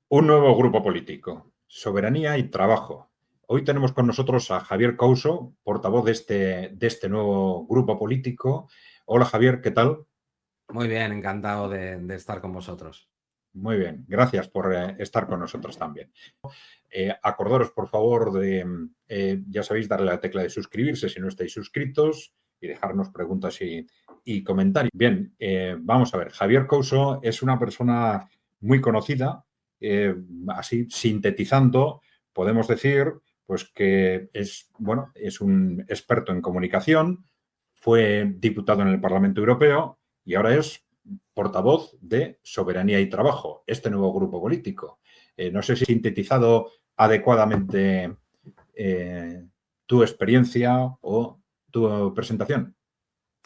Un nuevo grupo político, Soberanía y Trabajo. Hoy tenemos con nosotros a Javier Couso, portavoz de este nuevo grupo político. Hola Javier, ¿qué tal? Muy bien, encantado de estar con vosotros. Muy bien, gracias por estar con nosotros también. Acordaros, por favor, ya sabéis, darle a la tecla de suscribirse si no estáis suscritos y dejarnos preguntas y comentarios. Bien, vamos a ver. Javier Couso es una persona muy conocida. Así, sintetizando, podemos decir pues, que es un experto en comunicación, fue diputado en el Parlamento Europeo y ahora es portavoz de Soberanía y Trabajo, este nuevo grupo político. No sé si he sintetizado adecuadamente tu experiencia o tu presentación.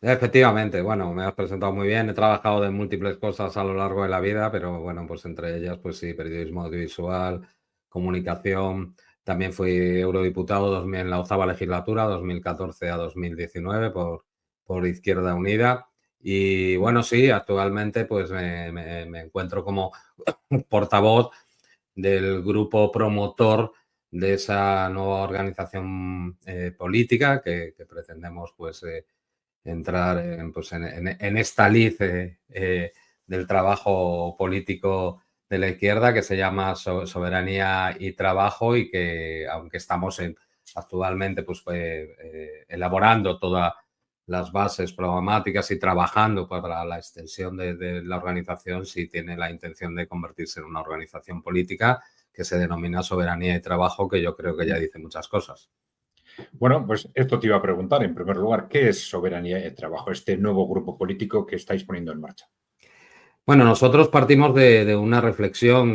Efectivamente, bueno, me has presentado muy bien. He trabajado de múltiples cosas a lo largo de la vida, pero bueno, pues entre ellas, pues sí, periodismo audiovisual, comunicación. También fui eurodiputado en la 8ª legislatura, 2014 a 2019, por Izquierda Unida. Y bueno, sí, actualmente pues me encuentro como portavoz del grupo promotor de esa nueva organización política que pretendemos pues entrar en esta lid del trabajo político de la izquierda que se llama Soberanía y Trabajo, y que aunque estamos actualmente elaborando todas las bases programáticas y trabajando para la extensión de la organización, sí tiene la intención de convertirse en una organización política que se denomina Soberanía y Trabajo, que yo creo que ya dice muchas cosas. Bueno, pues esto te iba a preguntar, en primer lugar, ¿qué es Soberanía y Trabajo, este nuevo grupo político que estáis poniendo en marcha? Bueno, nosotros partimos de una reflexión,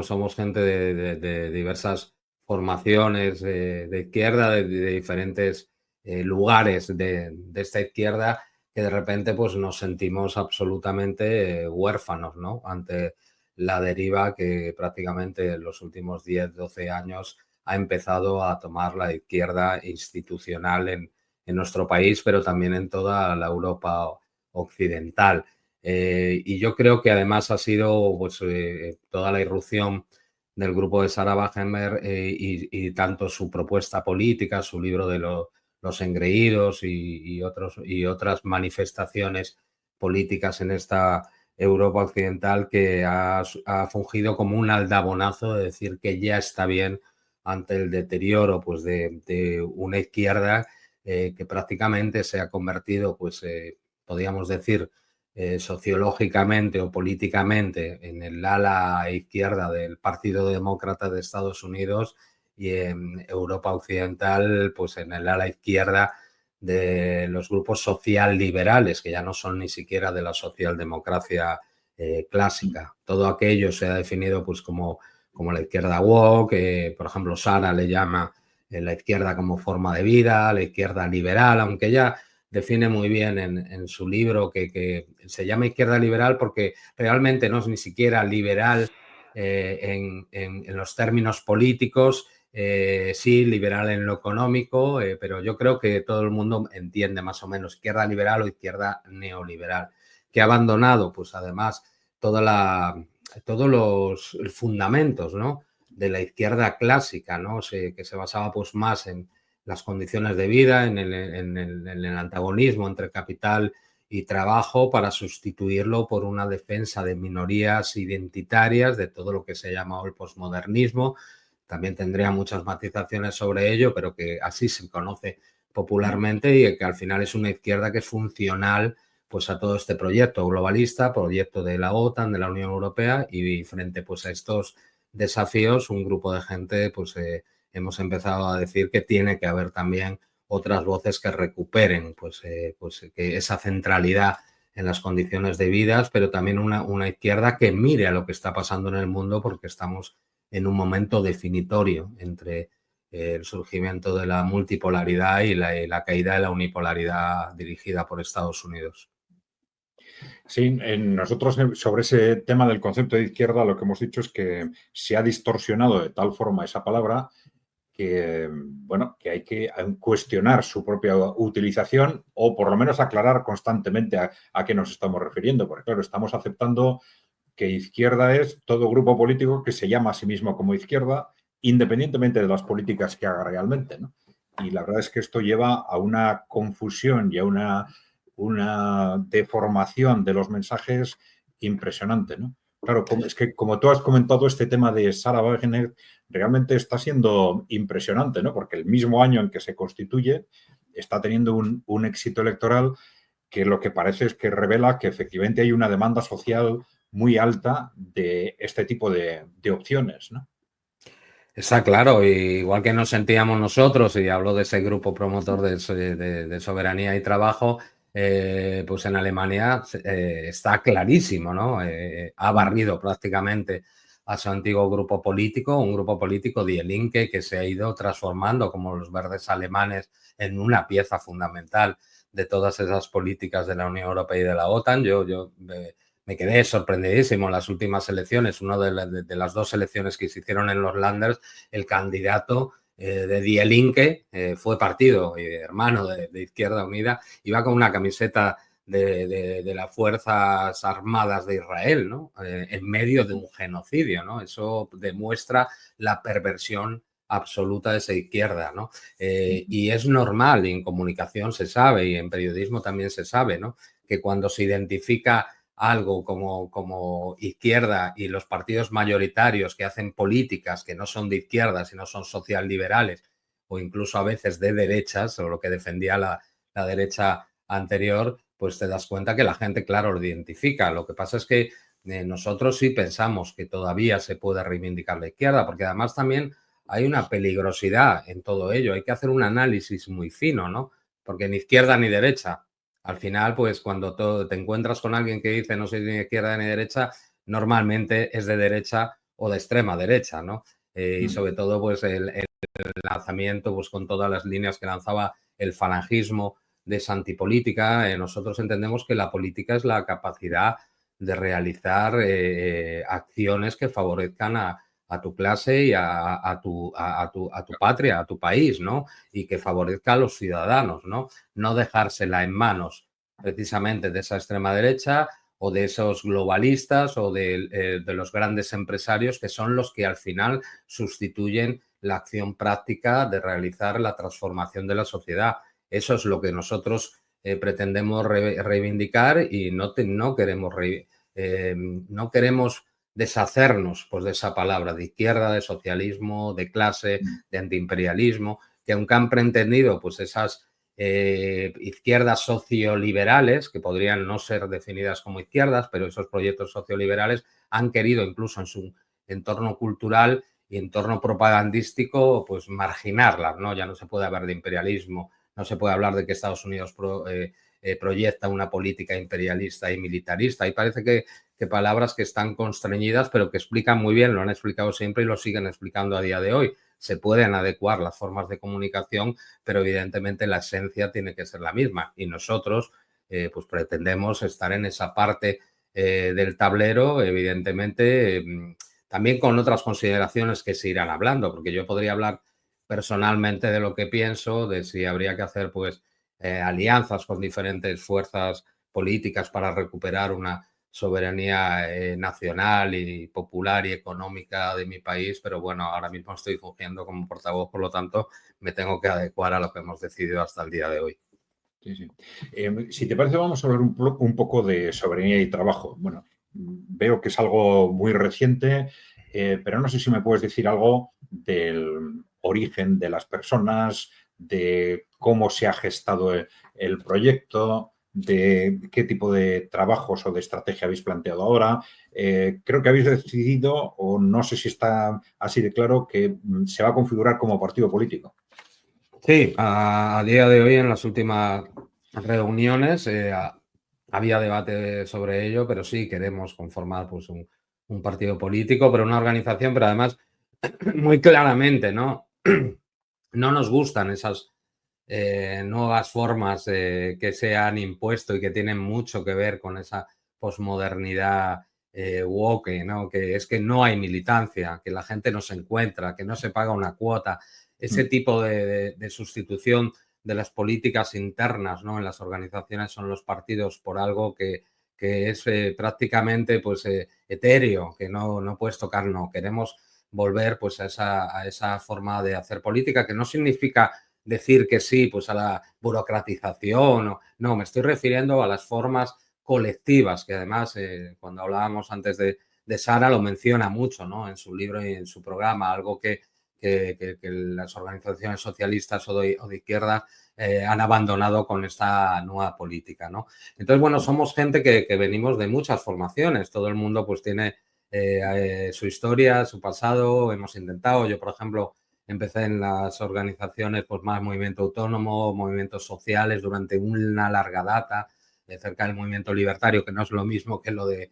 somos gente de diversas formaciones de izquierda, de diferentes lugares de esta izquierda, que de repente pues nos sentimos absolutamente huérfanos, ¿no? Ante la deriva que prácticamente en los últimos 10, 12 años ha empezado a tomar la izquierda institucional en nuestro país, pero también en toda la Europa occidental. Y yo creo que además ha sido pues, toda la irrupción del grupo de Sarah Wagener y tanto su propuesta política, su libro de los engreídos y otras manifestaciones políticas en esta Europa occidental, que ha fungido como un aldabonazo de decir que ya está bien ante el deterioro pues, de una izquierda que prácticamente se ha convertido, pues podríamos decir, sociológicamente o políticamente en el ala izquierda del Partido Demócrata de Estados Unidos, y en Europa Occidental pues en el ala izquierda de los grupos socialliberales, que ya no son ni siquiera de la socialdemocracia clásica. Todo aquello se ha definido pues como la izquierda woke, por ejemplo Sara le llama la izquierda como forma de vida, la izquierda liberal, aunque ya define muy bien en su libro que se llama izquierda liberal porque realmente no es ni siquiera liberal en los términos políticos, sí, liberal en lo económico, pero yo creo que todo el mundo entiende más o menos izquierda liberal o izquierda neoliberal, que ha abandonado, pues además, todos los fundamentos, ¿no?, de la izquierda clásica, ¿no?, que se basaba pues más en las condiciones de vida, en el antagonismo entre capital y trabajo, para sustituirlo por una defensa de minorías identitarias, de todo lo que se llama el posmodernismo. También tendría muchas matizaciones sobre ello, pero que así se conoce popularmente, y que al final es una izquierda que es funcional pues a todo este proyecto globalista, proyecto de la OTAN, de la Unión Europea, y frente pues a estos desafíos, un grupo de gente pues hemos empezado a decir que tiene que haber también otras voces que recuperen que esa centralidad en las condiciones de vida, pero también una izquierda que mire a lo que está pasando en el mundo, porque estamos en un momento definitorio entre el surgimiento de la multipolaridad y la caída de la unipolaridad dirigida por Estados Unidos. Sí, nosotros sobre ese tema del concepto de izquierda lo que hemos dicho es que se ha distorsionado de tal forma esa palabra que, bueno, que hay que cuestionar su propia utilización o por lo menos aclarar constantemente a qué nos estamos refiriendo, porque claro, estamos aceptando que izquierda es todo grupo político que se llama a sí mismo como izquierda, independientemente de las políticas que haga realmente, ¿no? Y la verdad es que esto lleva a una confusión y a una deformación de los mensajes impresionante, ¿no? Claro, es que como tú has comentado, este tema de Sarah Wagener realmente está siendo impresionante, ¿no? Porque el mismo año en que se constituye está teniendo un éxito electoral que lo que parece es que revela que efectivamente hay una demanda social muy alta de este tipo de opciones, ¿no? Está claro, y igual que nos sentíamos nosotros, y hablo de ese grupo promotor de soberanía y trabajo, pues en Alemania está clarísimo, ¿no? Ha barrido prácticamente a su antiguo grupo político, un grupo político Die Linke que se ha ido transformando como los verdes alemanes en una pieza fundamental de todas esas políticas de la Unión Europea y de la OTAN. Me quedé sorprendidísimo en las últimas elecciones, una de las dos elecciones que se hicieron en los Länders, el candidato de Die Linke fue partido hermano de Izquierda Unida, iba con una camiseta de las Fuerzas Armadas de Israel, ¿no? En medio de un genocidio, ¿no? Eso demuestra la perversión absoluta de esa izquierda, ¿no? Y es normal, y en comunicación se sabe, y en periodismo también se sabe, ¿no? Que cuando se identifica algo como izquierda y los partidos mayoritarios que hacen políticas que no son de izquierda, sino son socialliberales o incluso a veces de derechas, o lo que defendía la derecha anterior, pues te das cuenta que la gente, claro, lo identifica. Lo que pasa es que nosotros sí pensamos que todavía se puede reivindicar la izquierda, porque además también hay una peligrosidad en todo ello. Hay que hacer un análisis muy fino, ¿no? Porque ni izquierda ni derecha. Al final, pues cuando te encuentras con alguien que dice no soy ni de izquierda ni de derecha, normalmente es de derecha o de extrema derecha, ¿no? Y sobre todo, pues el lanzamiento, pues con todas las líneas que lanzaba el falangismo de esa antipolítica, nosotros entendemos que la política es la capacidad de realizar acciones que favorezcan a tu clase y a tu patria, a tu país, ¿no? Y que favorezca a los ciudadanos, ¿no? No dejársela en manos precisamente de esa extrema derecha o de esos globalistas o de los grandes empresarios que son los que al final sustituyen la acción práctica de realizar la transformación de la sociedad. Eso es lo que nosotros pretendemos reivindicar y no queremos deshacernos pues, de esa palabra de izquierda, de socialismo, de clase, de antiimperialismo, que aunque han pretendido pues, esas izquierdas socioliberales, que podrían no ser definidas como izquierdas, pero esos proyectos socioliberales han querido incluso en su entorno cultural y entorno propagandístico, pues marginarlas, ¿no? Ya no se puede hablar de imperialismo, no se puede hablar de que Estados Unidos proyecta una política imperialista y militarista. Y parece que palabras que están constreñidas, pero que explican muy bien, lo han explicado siempre y lo siguen explicando a día de hoy. Se pueden adecuar las formas de comunicación, pero evidentemente la esencia tiene que ser la misma. Y nosotros, pues pretendemos estar en esa parte del tablero, evidentemente, también con otras consideraciones que se irán hablando, porque yo podría hablar personalmente de lo que pienso, de si habría que hacer pues alianzas con diferentes fuerzas políticas para recuperar una soberanía nacional y popular y económica de mi país, pero bueno, ahora mismo estoy fungiendo como portavoz, por lo tanto, me tengo que adecuar a lo que hemos decidido hasta el día de hoy. Sí, sí. Si te parece, vamos a hablar un poco de soberanía y trabajo. Bueno, veo que es algo muy reciente, pero no sé si me puedes decir algo del origen de las personas, de cómo se ha gestado el proyecto, de qué tipo de trabajos o de estrategia habéis planteado ahora. Creo que habéis decidido, o no sé si está así de claro, que se va a configurar como partido político. Sí, a día de hoy en las últimas reuniones había debate sobre ello, pero sí queremos conformar pues, un partido político, pero una organización, pero además muy claramente, ¿no? No nos gustan esas nuevas formas que se han impuesto y que tienen mucho que ver con esa posmodernidad woke, ¿no? Que es que no hay militancia, que la gente no se encuentra, que no se paga una cuota. Ese tipo de sustitución de las políticas internas, ¿no? En las organizaciones son los partidos por algo que que es prácticamente pues etéreo, que no puedes tocar, no. Queremos volver pues a esa forma de hacer política, que no significa decir que sí pues a la burocratización, no, me estoy refiriendo a las formas colectivas, que además cuando hablábamos antes de Sara lo menciona mucho, ¿no? En su libro y en su programa, algo que las organizaciones socialistas o de izquierda han abandonado con esta nueva política, ¿no? Entonces, bueno, somos gente que venimos de muchas formaciones, todo el mundo pues tiene su historia, su pasado, hemos intentado, yo por ejemplo empecé en las organizaciones pues más movimiento autónomo, movimientos sociales durante una larga data, cerca del movimiento libertario, que no es lo mismo que lo de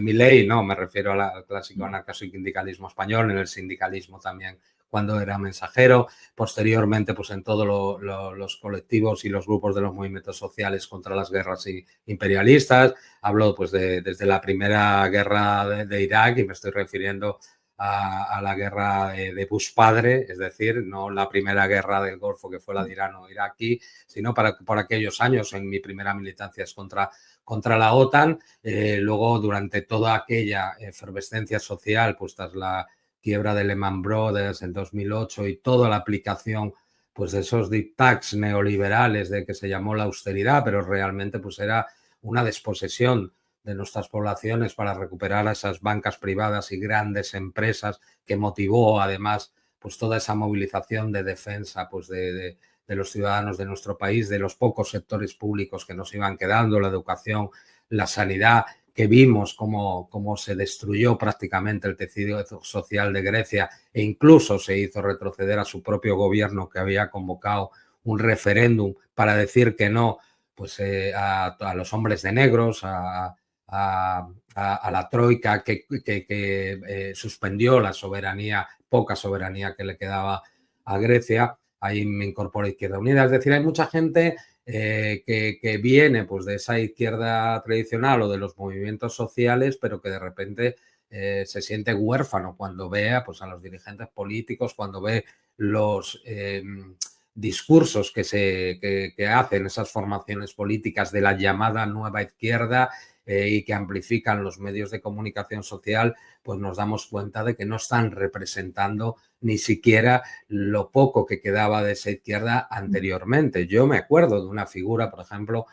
Milei, no, me refiero al clásico anarcosindicalismo español, en el sindicalismo también cuando era mensajero, posteriormente pues en todos los colectivos y los grupos de los movimientos sociales contra las guerras imperialistas, hablo pues desde la primera guerra de Irak y me estoy refiriendo a la guerra de Bush padre, es decir, no la primera guerra del Golfo que fue la de Irán o iraquí, sino por aquellos años en mi primera militancia es contra la OTAN, luego durante toda aquella efervescencia social, pues tras la quiebra de Lehman Brothers en 2008 y toda la aplicación pues de esos dictats neoliberales de que se llamó la austeridad, pero realmente pues era una desposesión de nuestras poblaciones para recuperar a esas bancas privadas y grandes empresas que motivó además pues toda esa movilización de defensa pues de los ciudadanos de nuestro país, de los pocos sectores públicos que nos iban quedando, la educación, la sanidad, que vimos cómo se destruyó prácticamente el tejido social de Grecia e incluso se hizo retroceder a su propio gobierno que había convocado un referéndum para decir que no pues, a los hombres de negros, a la troika que suspendió la soberanía, poca soberanía que le quedaba a Grecia. Ahí me incorporo a Izquierda Unida. Es decir, hay mucha gente que viene pues, de esa izquierda tradicional o de los movimientos sociales, pero que de repente se siente huérfano cuando vea pues, a los dirigentes políticos, cuando ve los discursos que hacen esas formaciones políticas de la llamada nueva izquierda y que amplifican los medios de comunicación social, pues nos damos cuenta de que no están representando ni siquiera lo poco que quedaba de esa izquierda anteriormente. Yo me acuerdo de una figura, por ejemplo,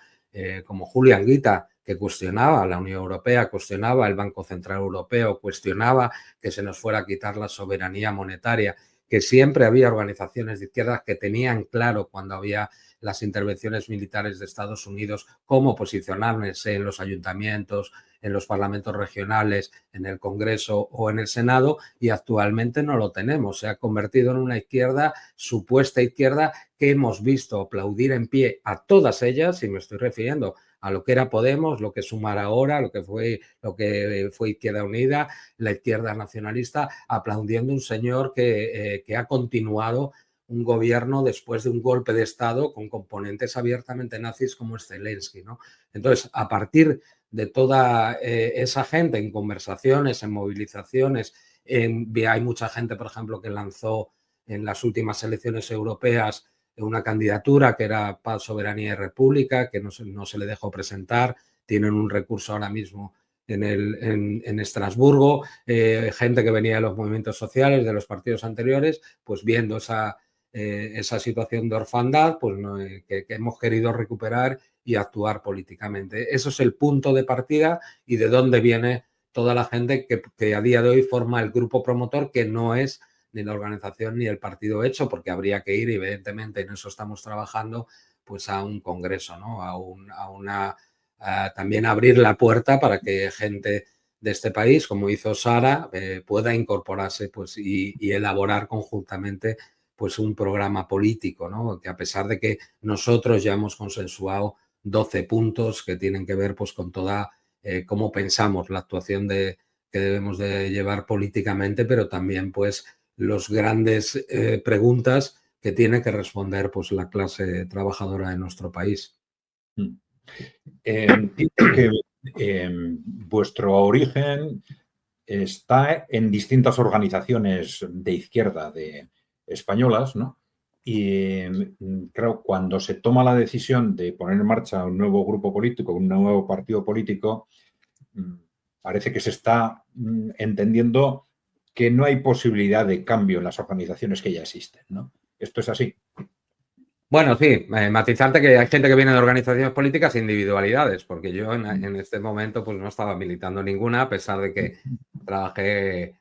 como Julio Anguita, que cuestionaba la Unión Europea, cuestionaba el Banco Central Europeo, cuestionaba que se nos fuera a quitar la soberanía monetaria, que siempre había organizaciones de izquierdas que tenían claro cuando había las intervenciones militares de Estados Unidos cómo posicionarse en los ayuntamientos, en los parlamentos regionales, en el Congreso o en el Senado, y actualmente no lo tenemos. Se ha convertido en una izquierda, supuesta izquierda, que hemos visto aplaudir en pie a todas ellas, y me estoy refiriendo a lo que era Podemos, lo que es Sumar ahora, lo que fue Izquierda Unida, la izquierda nacionalista, aplaudiendo un señor que ha continuado un gobierno después de un golpe de Estado con componentes abiertamente nazis como es Zelensky, ¿no? Entonces, a partir de toda esa gente en conversaciones, en movilizaciones, hay mucha gente, por ejemplo, que lanzó en las últimas elecciones europeas una candidatura que era Paz, Soberanía y República, que no se le dejó presentar, tienen un recurso ahora mismo en Estrasburgo, gente que venía de los movimientos sociales, de los partidos anteriores, pues viendo esa situación de orfandad pues, que hemos querido recuperar y actuar políticamente. Eso es el punto de partida y de dónde viene toda la gente que a día de hoy forma el grupo promotor, que no es ni la organización ni el partido hecho, porque habría que ir, evidentemente, en eso estamos trabajando, pues a un congreso, ¿no? A también abrir la puerta para que gente de este país, como hizo Sara, pueda incorporarse pues, y elaborar conjuntamente pues un programa político, ¿no? Que a pesar de que nosotros ya hemos consensuado 12 puntos que tienen que ver pues con toda cómo pensamos la actuación que debemos de llevar políticamente, pero también pues los grandes preguntas que tiene que responder pues la clase trabajadora de nuestro país. Dices que vuestro origen está en distintas organizaciones de izquierda españolas, ¿no? Y creo, cuando se toma la decisión de poner en marcha un nuevo grupo político, un nuevo partido político, parece que se está entendiendo que no hay posibilidad de cambio en las organizaciones que ya existen, ¿no? ¿Esto es así? Bueno, sí, matizarte que hay gente que viene de organizaciones políticas e individualidades, porque yo en este momento pues no estaba militando ninguna, a pesar de que trabajé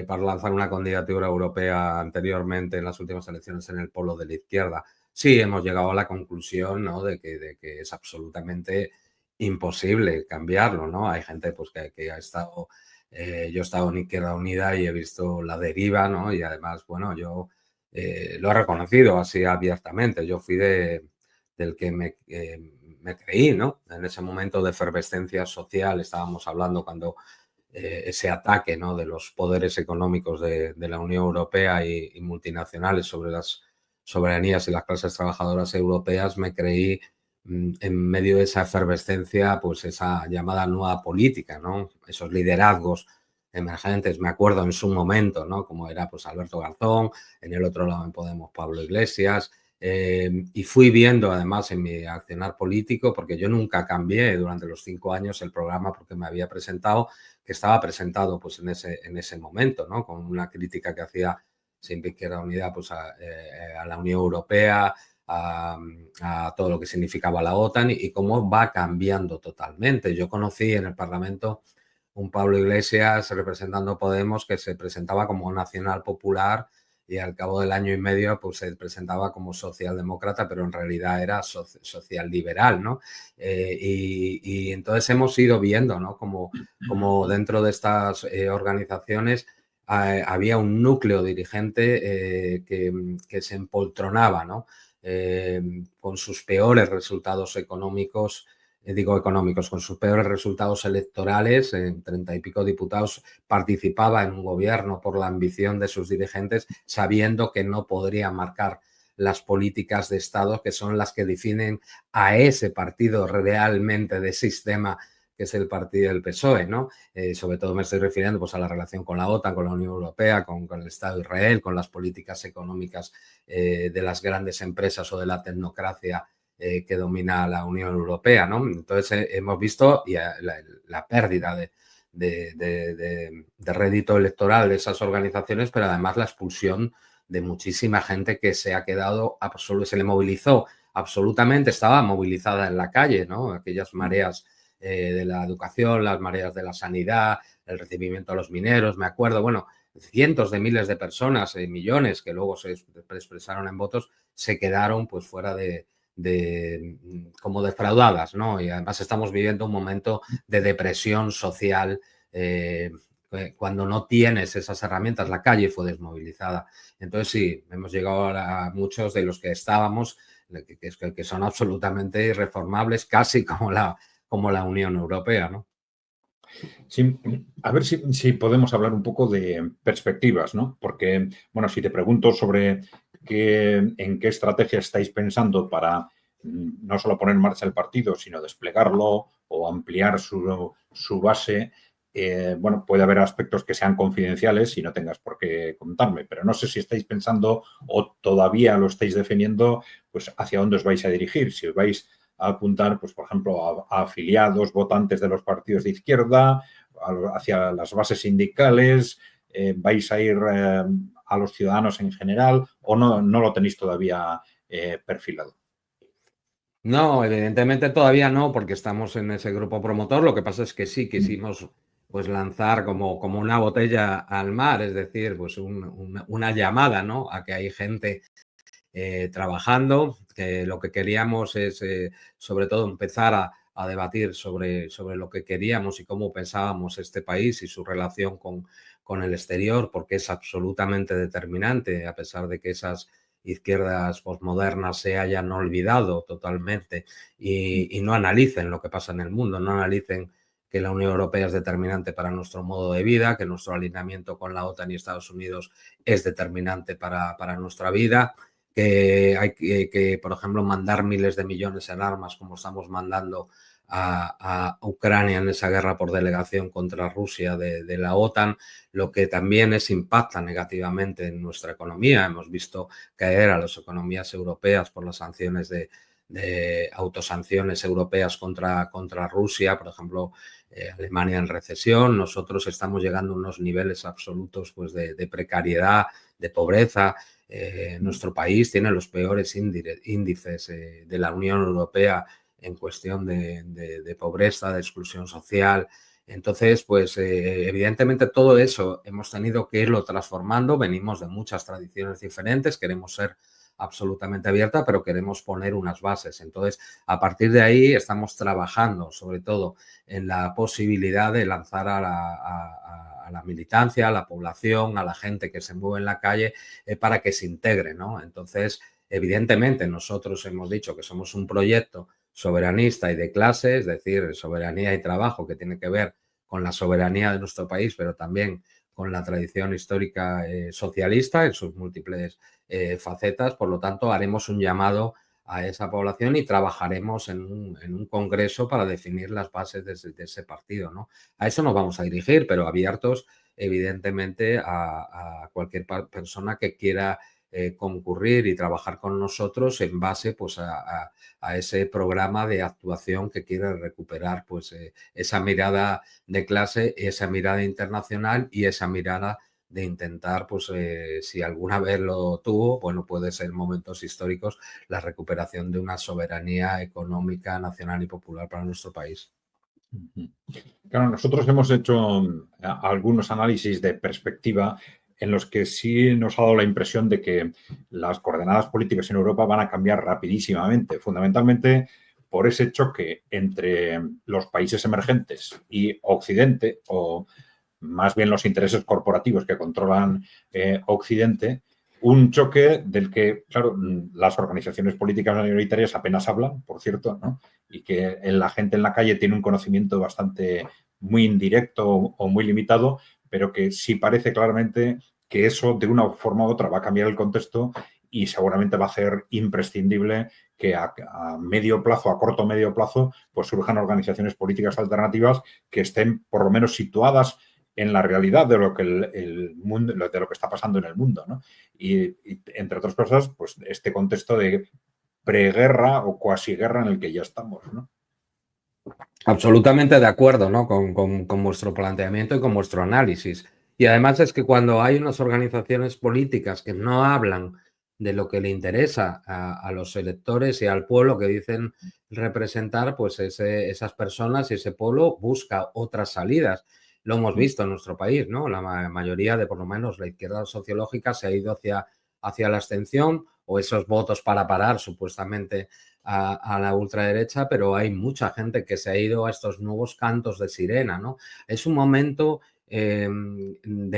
para lanzar una candidatura europea anteriormente en las últimas elecciones en el polo de la izquierda. Sí, hemos llegado a la conclusión, ¿no?, de que es absolutamente imposible cambiarlo, ¿no? Hay gente pues que ha estado, yo he estado en Izquierda Unida y he visto la deriva, ¿no? Y además, bueno, yo lo he reconocido así abiertamente. Yo fui del que me creí, ¿no? En ese momento de efervescencia social estábamos hablando cuando ese ataque, ¿no?, de los poderes económicos de la Unión Europea y multinacionales sobre las soberanías y las clases trabajadoras europeas, me creí en medio de esa efervescencia, pues esa llamada nueva política, ¿no? Esos liderazgos emergentes, me acuerdo en su momento, ¿no?, como era pues Alberto Garzón, en el otro lado en Podemos Pablo Iglesias, y fui viendo además en mi accionar político, porque yo nunca cambié durante los 5 años el programa porque me había presentado, que estaba presentado pues en ese momento, ¿no?, con una crítica que hacía siempre que era unidad pues a la Unión Europea, a todo lo que significaba la OTAN y cómo va cambiando totalmente. Yo conocí en el Parlamento un Pablo Iglesias representando Podemos que se presentaba como nacional popular y al cabo del año y medio pues se presentaba como socialdemócrata, pero en realidad era social liberal, ¿no? Y entonces hemos ido viendo, ¿no?, como dentro de estas organizaciones había un núcleo dirigente que se empoltronaba, ¿no?, con sus peores resultados económicos, con sus peores resultados electorales, en 30 y pico diputados, participaba en un gobierno por la ambición de sus dirigentes, sabiendo que no podría marcar las políticas de Estado que son las que definen a ese partido realmente de sistema que es el partido del PSOE, ¿no? Sobre todo me estoy refiriendo pues, a la relación con la OTAN, con la Unión Europea, con el Estado de Israel, con las políticas económicas de las grandes empresas o de la tecnocracia que domina la Unión Europea, ¿no? Entonces hemos visto la pérdida de rédito electoral de esas organizaciones, pero además la expulsión de muchísima gente que se ha quedado se le movilizó absolutamente, estaba movilizada en la calle, ¿no? Aquellas mareas de la educación, las mareas de la sanidad, el recibimiento a los mineros, me acuerdo, bueno, cientos de miles de personas, millones que luego se expresaron en votos, se quedaron pues fuera como defraudadas, ¿no? Y además estamos viviendo un momento de depresión social cuando no tienes esas herramientas. La calle fue desmovilizada. Entonces sí, hemos llegado a muchos de los que estábamos, que son absolutamente irreformables, casi como la Unión Europea, ¿no? Sí, a ver si podemos hablar un poco de perspectivas, ¿no? Porque, bueno, si te pregunto sobre en qué estrategia estáis pensando para no solo poner en marcha el partido, sino desplegarlo o ampliar su base, bueno, puede haber aspectos que sean confidenciales y no tengas por qué contarme, pero no sé si estáis pensando o todavía lo estáis definiendo, pues hacia dónde os vais a dirigir, si os vais a apuntar, pues, por ejemplo, a afiliados, votantes de los partidos de izquierda, hacia las bases sindicales, vais a ir a los ciudadanos en general o no lo tenéis todavía perfilado. No, evidentemente todavía no, porque estamos en ese grupo promotor. Lo que pasa es que sí quisimos pues lanzar como una botella al mar, es decir, pues una llamada, ¿no?, a que hay gente trabajando, que lo que queríamos es sobre todo empezar a debatir sobre lo que queríamos y cómo pensábamos este país y su relación con el exterior, porque es absolutamente determinante, a pesar de que esas izquierdas posmodernas se hayan olvidado totalmente y no analicen lo que pasa en el mundo, no analicen que la Unión Europea es determinante para nuestro modo de vida, que nuestro alineamiento con la OTAN y Estados Unidos es determinante para nuestra vida, que hay por ejemplo, mandar miles de millones en armas como estamos mandando a Ucrania en esa guerra por delegación contra Rusia de la OTAN, lo que también impacta negativamente en nuestra economía. Hemos visto caer a las economías europeas por las sanciones de autosanciones europeas contra Rusia, por ejemplo, Alemania en recesión. Nosotros estamos llegando a unos niveles absolutos pues, de precariedad, de pobreza. Nuestro país tiene los peores índices de la Unión Europea en cuestión de pobreza, de exclusión social. Entonces, pues evidentemente todo eso hemos tenido que irlo transformando. Venimos de muchas tradiciones diferentes, queremos ser absolutamente abierta, pero queremos poner unas bases. Entonces, a partir de ahí estamos trabajando, sobre todo, en la posibilidad de lanzar a la militancia, a la población, a la gente que se mueve en la calle, para que se integre, ¿no? Entonces, evidentemente, nosotros hemos dicho que somos un proyecto soberanista y de clase, es decir, soberanía y trabajo, que tiene que ver con la soberanía de nuestro país, pero también con la tradición histórica socialista en sus múltiples facetas. Por lo tanto, haremos un llamado a esa población y trabajaremos en un congreso para definir las bases de ese partido, ¿no? A eso nos vamos a dirigir, pero abiertos, evidentemente, a cualquier persona que quiera concurrir y trabajar con nosotros en base pues, a ese programa de actuación que quiere recuperar pues, esa mirada de clase, esa mirada internacional y esa mirada de intentar, pues si alguna vez lo tuvo, bueno, puede ser momentos históricos, la recuperación de una soberanía económica, nacional y popular para nuestro país. Claro, nosotros hemos hecho algunos análisis de perspectiva en los que sí nos ha dado la impresión de que las coordenadas políticas en Europa van a cambiar rapidísimamente, fundamentalmente por ese choque entre los países emergentes y Occidente, o más bien los intereses corporativos que controlan Occidente, un choque del que, claro, las organizaciones políticas mayoritarias apenas hablan, por cierto, ¿no? Y que la gente en la calle tiene un conocimiento bastante muy indirecto o muy limitado, pero que sí parece claramente que eso de una forma u otra va a cambiar el contexto y seguramente va a ser imprescindible que a medio plazo, a corto o medio plazo, pues surjan organizaciones políticas alternativas que estén por lo menos situadas en la realidad de lo que el mundo, de lo que está pasando en el mundo, ¿no? Y entre otras cosas, pues este contexto de preguerra o cuasi guerra en el que ya estamos, ¿no? Absolutamente de acuerdo, ¿no? Con vuestro planteamiento y con vuestro análisis. Y además es que cuando hay unas organizaciones políticas que no hablan de lo que le interesa a los electores y al pueblo que dicen representar, pues esas personas y ese pueblo busca otras salidas. Lo hemos visto en nuestro país, ¿no? La mayoría de, por lo menos, la izquierda sociológica se ha ido hacia la abstención o esos votos para parar, supuestamente, a la ultraderecha, pero hay mucha gente que se ha ido a estos nuevos cantos de sirena, ¿no? Es un momento de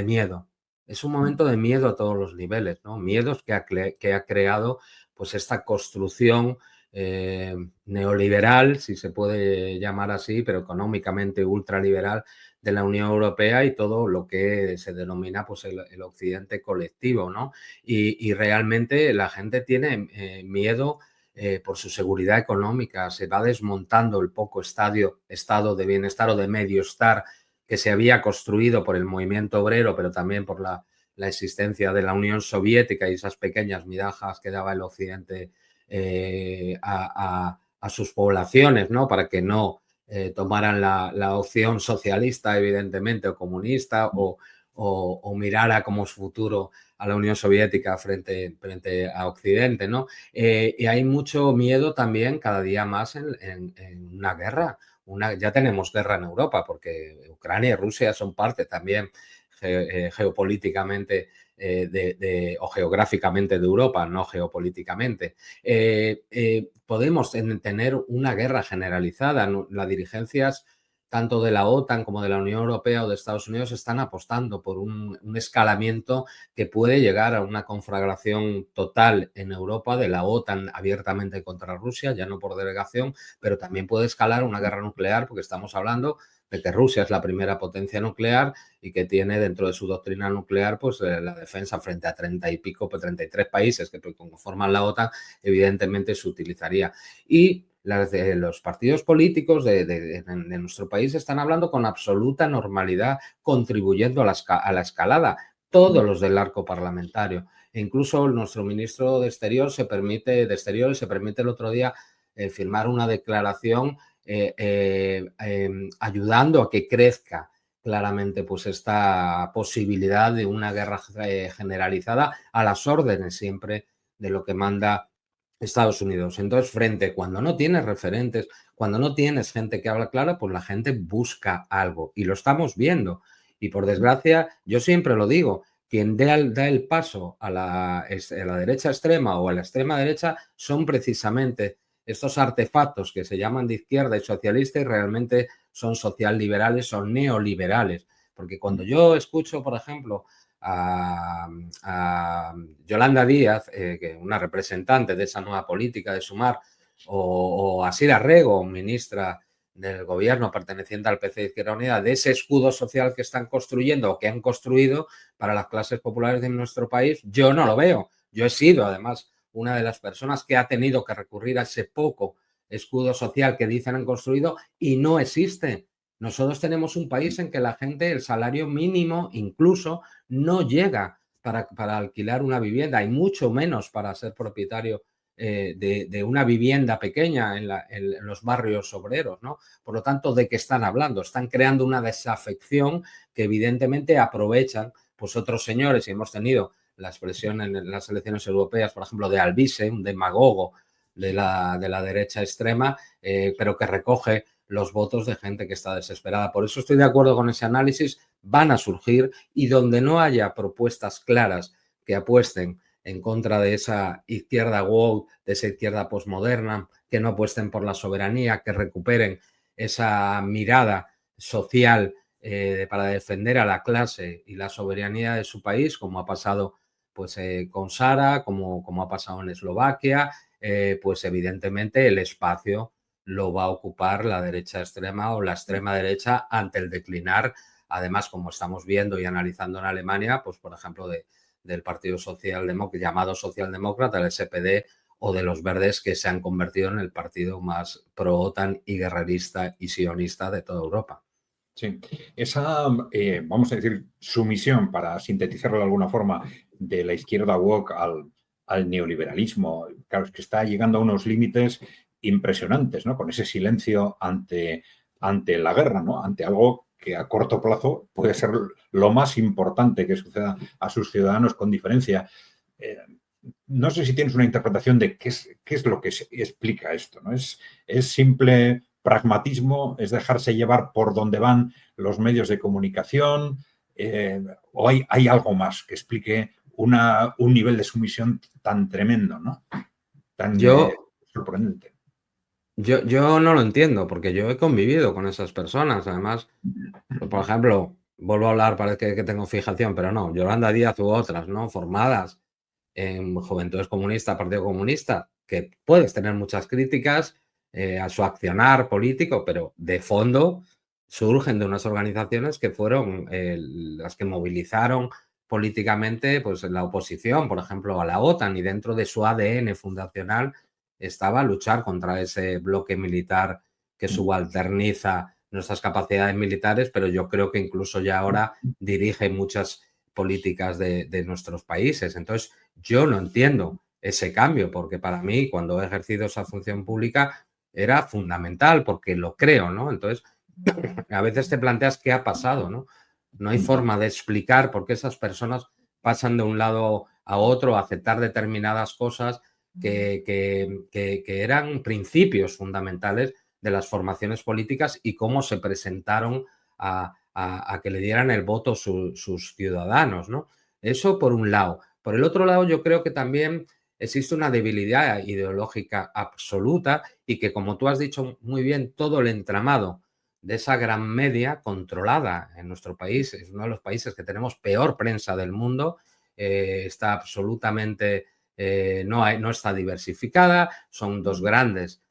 miedo, es un momento de miedo a todos los niveles, ¿no? Miedos que ha creado pues esta construcción neoliberal, si se puede llamar así, pero económicamente ultraliberal de la Unión Europea y todo lo que se denomina pues el occidente colectivo, ¿no? Y realmente la gente tiene miedo por su seguridad económica, se va desmontando el poco estado de bienestar o de mediostar que se había construido por el movimiento obrero, pero también por la existencia de la Unión Soviética y esas pequeñas migajas que daba el Occidente a sus poblaciones, ¿no? Para que no tomaran la opción socialista, evidentemente, o comunista, o mirara como futuro a la Unión Soviética frente a Occidente, ¿no? Y hay mucho miedo también cada día más en una guerra. Ya tenemos guerra en Europa porque Ucrania y Rusia son parte también geopolíticamente o geográficamente de Europa, no geopolíticamente. Podemos tener una guerra generalizada. Las dirigencias tanto de la OTAN como de la Unión Europea o de Estados Unidos están apostando por un escalamiento que puede llegar a una conflagración total en Europa de la OTAN abiertamente contra Rusia, ya no por delegación, pero también puede escalar una guerra nuclear porque estamos hablando de que Rusia es la primera potencia nuclear y que tiene dentro de su doctrina nuclear pues la defensa frente a 30 y pico, pues 33 países que conforman la OTAN, evidentemente se utilizaría. Y los partidos políticos de nuestro país están hablando con absoluta normalidad, contribuyendo a la escalada, todos los del arco parlamentario. E incluso nuestro ministro de Exteriores se permite el otro día firmar una declaración ayudando a que crezca claramente pues esta posibilidad de una guerra generalizada a las órdenes siempre de lo que manda Estados Unidos. Entonces, cuando no tienes referentes, cuando no tienes gente que habla clara, pues la gente busca algo y lo estamos viendo. Y por desgracia, yo siempre lo digo, quien da el paso a la derecha extrema o a la extrema derecha son precisamente estos artefactos que se llaman de izquierda y socialista y realmente son socialliberales, son neoliberales. Porque cuando yo escucho, por ejemplo, a Yolanda Díaz, una representante de esa nueva política de Sumar, o a Sira Rego, ministra del gobierno perteneciente al PC de Izquierda Unida, de ese escudo social que están construyendo o que han construido para las clases populares de nuestro país, yo no lo veo. Yo he sido, además, una de las personas que ha tenido que recurrir a ese poco escudo social que dicen han construido y no existe. Nosotros tenemos un país en que la gente, el salario mínimo incluso, no llega para alquilar una vivienda y mucho menos para ser propietario de una vivienda pequeña en los barrios obreros, ¿no? Por lo tanto, ¿de qué están hablando? Están creando una desafección que evidentemente aprovechan pues otros señores, y hemos tenido la expresión en las elecciones europeas, por ejemplo, de Alvise, un demagogo de la derecha extrema, pero que recoge los votos de gente que está desesperada. Por eso estoy de acuerdo con ese análisis, van a surgir y donde no haya propuestas claras que apuesten en contra de esa izquierda woke, de esa izquierda postmoderna, que no apuesten por la soberanía, que recuperen esa mirada social para defender a la clase y la soberanía de su país, como ha pasado pues, con Sara, como ha pasado en Eslovaquia, pues evidentemente el espacio lo va a ocupar la derecha extrema o la extrema derecha ante el declinar, además, como estamos viendo y analizando en Alemania, pues por ejemplo, del Partido Socialdemócrata, llamado Socialdemócrata, el SPD, o de los verdes que se han convertido en el partido más pro-OTAN y guerrerista y sionista de toda Europa. Sí, esa, vamos a decir, sumisión, para sintetizarlo de alguna forma, de la izquierda woke al neoliberalismo, claro, es que está llegando a unos límites impresionantes, ¿no? Con ese silencio ante la guerra, ¿no? Ante algo que a corto plazo puede ser lo más importante que suceda a sus ciudadanos con diferencia. No sé si tienes una interpretación de qué es lo que explica esto, ¿no? ¿Es simple pragmatismo, es dejarse llevar por donde van los medios de comunicación, o hay algo más que explique un nivel de sumisión tan tremendo, ¿no? Tan sorprendente? Yo no lo entiendo, porque yo he convivido con esas personas. Además, por ejemplo, vuelvo a hablar, parece que tengo fijación, pero no, Yolanda Díaz u otras, ¿no? Formadas en Juventudes Comunistas, Partido Comunista, que puedes tener muchas críticas a su accionar político, pero de fondo surgen de unas organizaciones que fueron las que movilizaron políticamente pues, la oposición, por ejemplo, a la OTAN, y dentro de su ADN fundacional estaba luchar contra ese bloque militar que subalterniza nuestras capacidades militares, pero yo creo que incluso ya ahora dirige muchas políticas de nuestros países. Entonces, yo no entiendo ese cambio, porque para mí, cuando he ejercido esa función pública, era fundamental, porque lo creo, ¿no? Entonces, a veces te planteas qué ha pasado, ¿no? No hay forma de explicar por qué esas personas pasan de un lado a otro a aceptar determinadas cosas que eran principios fundamentales de las formaciones políticas y cómo se presentaron a que le dieran el voto sus ciudadanos, ¿no? Eso por un lado. Por el otro lado, yo creo que también existe una debilidad ideológica absoluta y que, como tú has dicho muy bien, todo el entramado de esa gran media controlada en nuestro país, es uno de los países que tenemos peor prensa del mundo, está absolutamente, no está diversificada, son dos grandes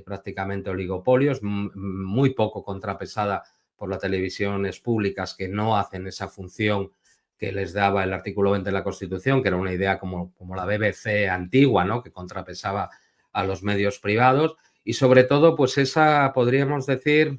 prácticamente oligopolios, muy poco contrapesada por las televisiones públicas que no hacen esa función que les daba el artículo 20 de la Constitución, que era una idea como la BBC antigua, ¿no? Que contrapesaba a los medios privados. y sobre todo, pues esa, podríamos decir,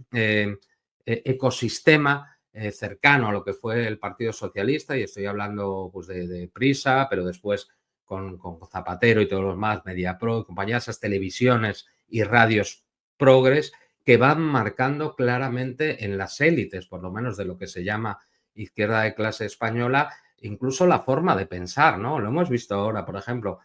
ecosistema cercano a lo que fue el Partido Socialista, y estoy hablando pues de Prisa, pero después con Zapatero y todos los más, Mediapro y compañía, esas televisiones y radios progres que van marcando claramente en las élites, por lo menos de lo que se llama izquierda de clase española, incluso la forma de pensar, ¿no? Lo hemos visto ahora, por ejemplo,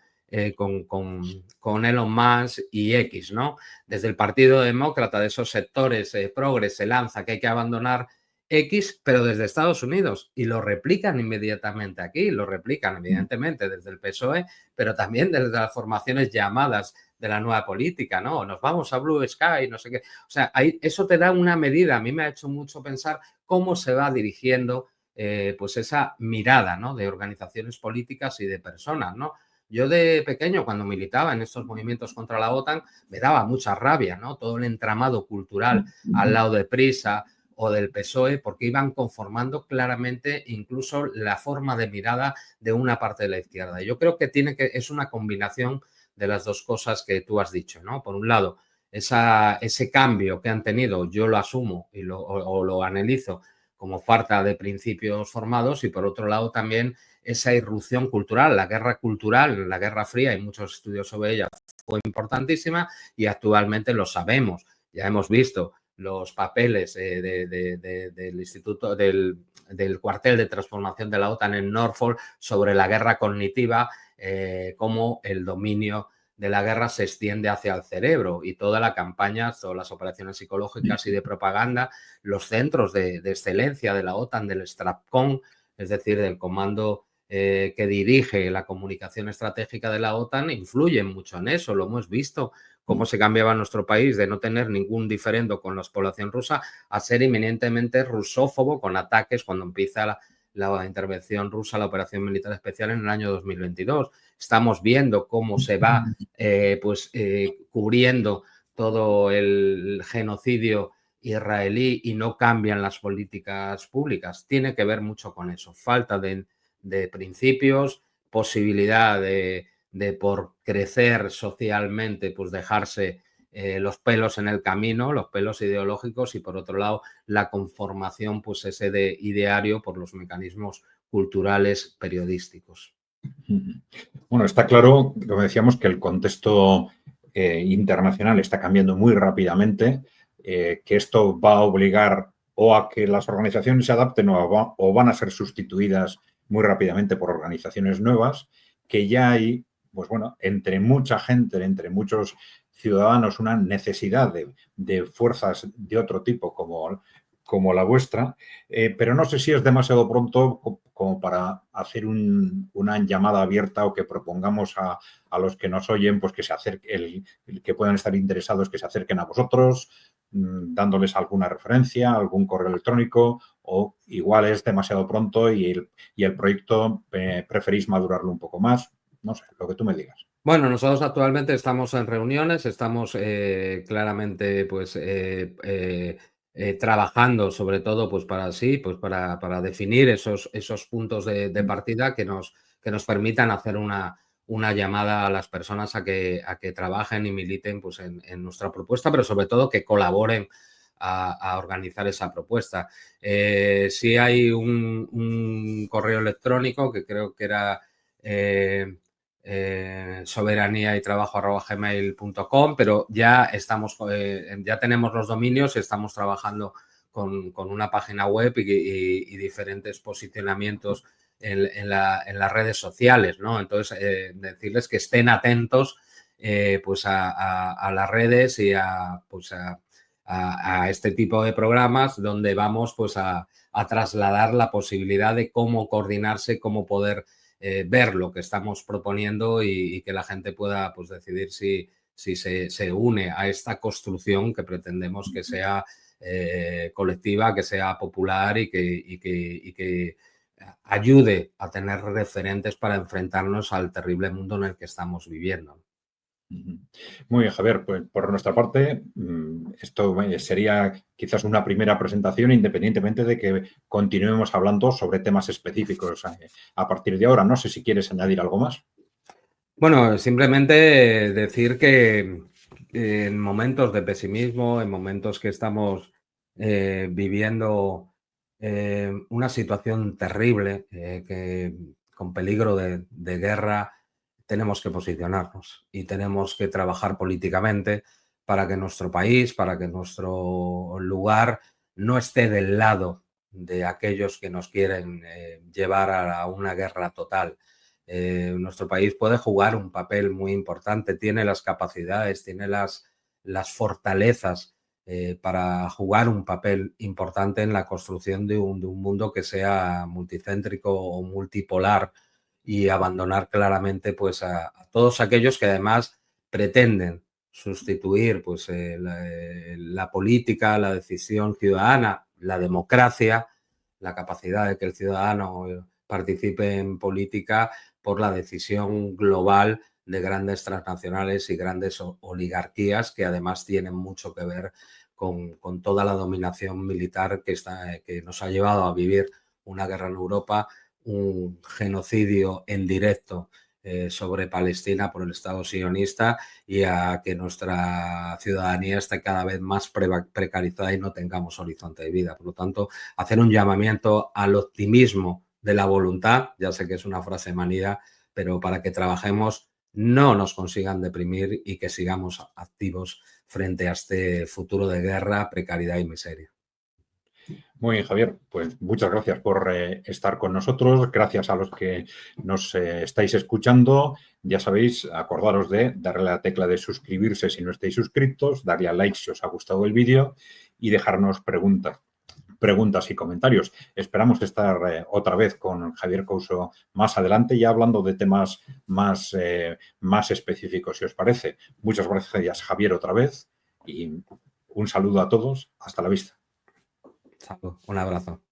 con Elon Musk y X, ¿no? Desde el Partido Demócrata, de esos sectores progres, se lanza que hay que abandonar X, pero desde Estados Unidos, y lo replican inmediatamente aquí, lo replican evidentemente desde el PSOE, pero también desde las formaciones llamadas de la nueva política, ¿no? Nos vamos a Blue Sky, no sé qué. O sea, ahí, eso te da una medida. A mí me ha hecho mucho pensar cómo se va dirigiendo pues esa mirada, ¿no? De organizaciones políticas y de personas, ¿no? Yo de pequeño, cuando militaba en estos movimientos contra la OTAN, me daba mucha rabia, ¿no? Todo el entramado cultural al lado de Prisa o del PSOE, porque iban conformando claramente incluso la forma de mirada de una parte de la izquierda. Yo creo que es una combinación de las dos cosas que tú has dicho, ¿no? Por un lado, ese cambio que han tenido, yo lo asumo y lo analizo como falta de principios formados, y por otro lado también esa irrupción cultural, la guerra cultural, la Guerra Fría, hay muchos estudios sobre ella, fue importantísima y actualmente lo sabemos. Ya hemos visto los papeles del Instituto del cuartel de transformación de la OTAN en Norfolk sobre la guerra cognitiva, cómo el dominio de la guerra se extiende hacia el cerebro, y toda la campaña, todas las operaciones psicológicas y de propaganda, los centros de excelencia de la OTAN, del STRATCOM, es decir, del comando que dirige la comunicación estratégica de la OTAN, influyen mucho en eso. Lo hemos visto, cómo se cambiaba nuestro país de no tener ningún diferendo con la población rusa a ser eminentemente rusófobo, con ataques cuando empieza la intervención rusa, la operación militar especial en el año 2022. Estamos viendo cómo se va cubriendo todo el genocidio israelí y no cambian las políticas públicas. Tiene que ver mucho con eso. Falta de principios, posibilidad de por crecer socialmente, pues dejarse los pelos en el camino, los pelos ideológicos, y por otro lado la conformación, pues ese de ideario por los mecanismos culturales periodísticos. Bueno, está claro, como decíamos, que el contexto internacional está cambiando muy rápidamente, que esto va a obligar o a que las organizaciones se adapten o van a ser sustituidas muy rápidamente por organizaciones nuevas, que ya hay, pues bueno, entre mucha gente, entre muchos ciudadanos, una necesidad de fuerzas de otro tipo como la vuestra, pero no sé si es demasiado pronto como para hacer una llamada abierta, o que propongamos a los que nos oyen, pues que se acerquen, que puedan estar interesados, que se acerquen a vosotros, dándoles alguna referencia, algún correo electrónico, o igual es demasiado pronto y el proyecto preferís madurarlo un poco más. No sé, lo que tú me digas. Bueno, nosotros actualmente estamos en reuniones, estamos claramente pues trabajando sobre todo pues para definir esos puntos de partida que nos permitan hacer una llamada a las personas a que trabajen y militen pues en nuestra propuesta, pero sobre todo que colaboren a organizar esa propuesta. Sí hay un correo electrónico que creo que era soberanía y trabajo@gmail.com, pero ya estamos, ya tenemos los dominios, estamos trabajando con una página web y diferentes posicionamientos en las redes sociales, ¿no? Entonces, decirles que estén atentos pues a las redes y a este tipo de programas, donde vamos pues a trasladar la posibilidad de cómo coordinarse, cómo poder ver lo que estamos proponiendo y que la gente pueda pues decidir si se une a esta construcción que pretendemos que sea colectiva, que sea popular y que ayude a tener referentes para enfrentarnos al terrible mundo en el que estamos viviendo. Muy bien, Javier, pues por nuestra parte, esto sería quizás una primera presentación, independientemente de que continuemos hablando sobre temas específicos a partir de ahora. No sé si quieres añadir algo más. Bueno, simplemente decir que en momentos de pesimismo, en momentos que estamos viviendo una situación terrible, con peligro de guerra, tenemos que posicionarnos y tenemos que trabajar políticamente para que nuestro país, para que nuestro lugar no esté del lado de aquellos que nos quieren llevar a una guerra total. Nuestro país puede jugar un papel muy importante, tiene las capacidades, tiene las fortalezas para jugar un papel importante en la construcción de un mundo que sea multicéntrico o multipolar, y abandonar claramente pues a todos aquellos que además pretenden sustituir pues la política, la decisión ciudadana, la democracia, la capacidad de que el ciudadano participe en política por la decisión global de grandes transnacionales y grandes oligarquías, que además tienen mucho que ver con toda la dominación militar que nos ha llevado a vivir una guerra en Europa, un genocidio en directo sobre Palestina por el Estado sionista, y a que nuestra ciudadanía esté cada vez más precarizada y no tengamos horizonte de vida. Por lo tanto, hacer un llamamiento al optimismo de la voluntad, ya sé que es una frase manida, pero para que trabajemos, no nos consigan deprimir y que sigamos activos frente a este futuro de guerra, precariedad y miseria. Muy bien, Javier, pues muchas gracias por estar con nosotros. Gracias a los que nos estáis escuchando. Ya sabéis, acordaros de darle a la tecla de suscribirse si no estáis suscritos, darle a like si os ha gustado el vídeo y dejarnos preguntas y comentarios. Esperamos estar otra vez con Javier Couso más adelante, ya hablando de temas más específicos, si os parece. Muchas gracias, Javier, otra vez, y un saludo a todos. Hasta la vista. Un abrazo.